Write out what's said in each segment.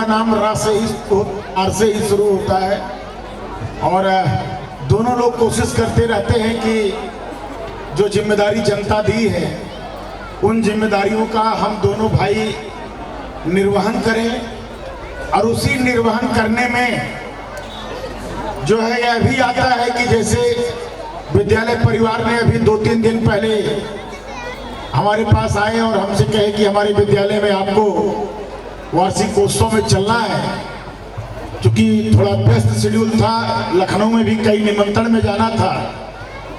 नाम रा से ही आर से ही शुरू होता है और दोनों लोग कोशिश करते रहते हैं कि जो जिम्मेदारी जनता दी है उन जिम्मेदारियों का हम दोनों भाई निर्वहन करें। और उसी निर्वहन करने में जो है यह भी आता है कि जैसे विद्यालय परिवार ने अभी 2-3 दिन पहले हमारे पास आए और हमसे कहे कि हमारे विद्यालय में आपको वार्षिक उत्सव में चलना है। क्योंकि थोड़ा व्यस्त शेड्यूल था, लखनऊ में भी कई निमंत्रण में जाना था,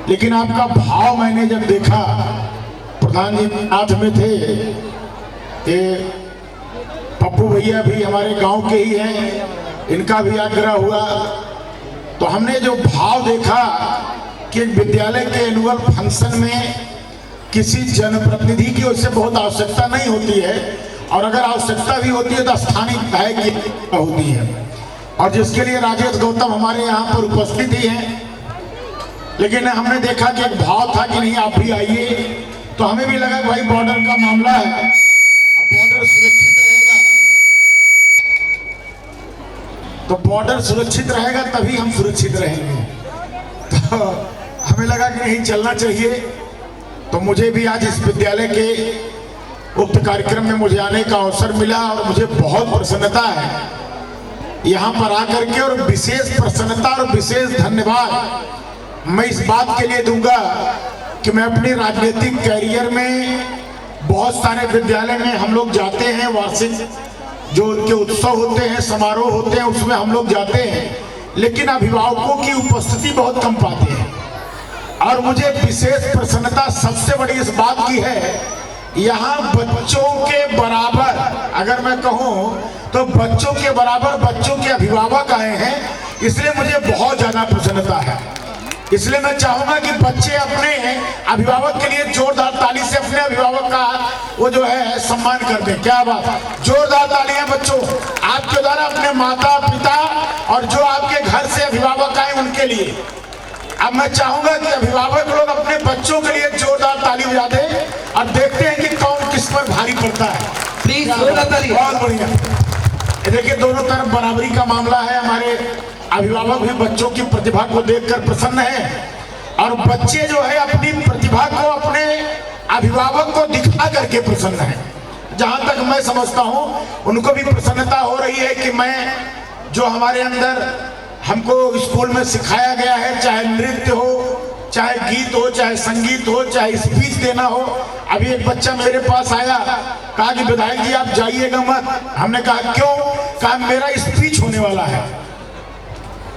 लेकिन आपका भाव मैंने जब देखा, प्रधान जी साथ में थे कि पप्पू भैया भी हमारे गांव के ही हैं, इनका भी आग्रह हुआ, तो हमने जो भाव देखा कि विद्यालय के एनुअल फंक्शन में किसी जनप्रतिनिधि की उससे बहुत आवश्यकता नहीं होती है, और अगर आवश्यकता भी होती है तो स्थानीय विधायक की होती है, और जिसके लिए राजेश गौतम हमारे यहाँ पर उपस्थित ही हैं। लेकिन हमने देखा कि एक भाव था कि नहीं आप भी आइए, तो हमें भी लगा भाई बॉर्डर का मामला है, अब बॉर्डर सुरक्षित रहेगा तो बॉर्डर सुरक्षित रहेगा तभी हम सुरक्षित रहेंगे। तो हमें लगा कि नहीं चलना चाहिए। तो मुझे भी आज इस विद्यालय के उक्त कार्यक्रम में मुझे आने का अवसर मिला और मुझे बहुत प्रसन्नता है यहाँ पर आकर के, और विशेष प्रसन्नता और विशेष धन्यवाद मैं इस बात के लिए दूंगा कि मैं अपने राजनीतिक कैरियर में बहुत सारे विद्यालय में हम लोग जाते हैं, वार्षिक जो उनके उत्सव होते हैं, समारोह होते हैं, उसमें हम लोग जाते हैं, लेकिन अभिभावकों की उपस्थिति बहुत कम पाते हैं। और मुझे विशेष प्रसन्नता सबसे बड़ी इस बात की है, यहाँ बच्चों के बराबर, अगर मैं कहूँ तो बच्चों के बराबर बच्चों के अभिभावक आए हैं, इसलिए मुझे बहुत ज्यादा प्रसन्नता है। इसलिए मैं चाहूंगा कि बच्चे अपने अभिभावक के लिए जोरदार ताली से अपने अभिभावक का वो जो है सम्मान कर दें। क्या बात, जोरदार तालियां बच्चों आपके द्वारा अपने माता पिता और जो आपके घर से अभिभावक आए उनके लिए। अब मैं चाहूंगा कि अभिभावक लोग अपने बच्चों के लिए जोरदार ताली बजा दें और देखते हैं कि कौन किस पर भारी पड़ता है। प्लीज बहुत बढ़िया। देखिए दोनों तरफ बराबरी का मामला है। हमारे अभिभावक भी बच्चों की प्रतिभा को देखकर प्रसन्न है, और बच्चे जो है अपनी प्रतिभा को अपने अभिभावक को दिखा करके प्रसन्न है। जहां तक मैं समझता हूं उनको भी प्रसन्नता हो रही है कि मैं जो हमारे अंदर हमको स्कूल में सिखाया गया है, चाहे नृत्य हो, चाहे गीत हो, चाहे संगीत हो, चाहे स्पीच देना हो। अभी एक बच्चा मेरे पास आया, कहा कि विधायक जी आप जाइएगा मत। हमने कहा क्यों? कहा मेरा स्पीच होने वाला है।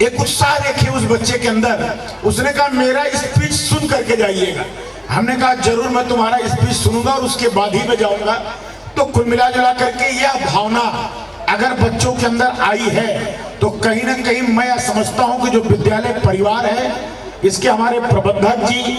एक उत्साह देखिए उस बच्चे के अंदर, उसने कहा मेरा स्पीच सुन करके जाइएगा। हमने कहा जरूर मैं तुम्हारा स्पीच सुनूंगा और उसके बाद ही मैं जाऊंगा। तो कुल मिला जुला करके यह भावना अगर बच्चों के अंदर आई है तो कहीं ना कहीं मैं समझता हूं कि जो विद्यालय परिवार है, इसके हमारे प्रबंधक जी,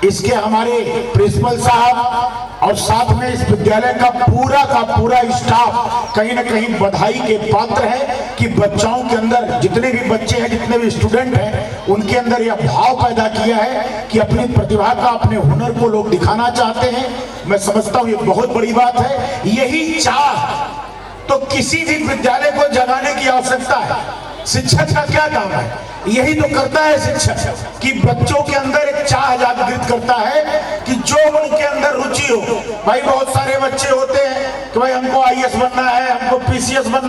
इसके हमारे प्रिंसिपल साहब और साथ में इस विद्यालय का पूरा स्टाफ कहीं ना कहीं बधाई के पात्र है कि बच्चों के अंदर, जितने भी बच्चे हैं, जितने भी स्टूडेंट हैं, उनके अंदर यह भाव पैदा किया है कि अपनी प्रतिभा का, अपने हुनर को लोग दिखाना चाहते हैं। मैं समझता हूँ ये बहुत बड़ी बात है। यही चाह तो किसी भी विद्यालय को जगाने की आवश्यकता है। शिक्षक का क्या काम है? यही तो करता है शिक्षक, कि बच्चों के अंदर एक चाह जागृत करता है कि जो उनके अंदर रुचि हो। भाई बहुत सारे बच्चे होते हैं कि भाई हमको आईएएस बनना है, हमको पीसीएस बनना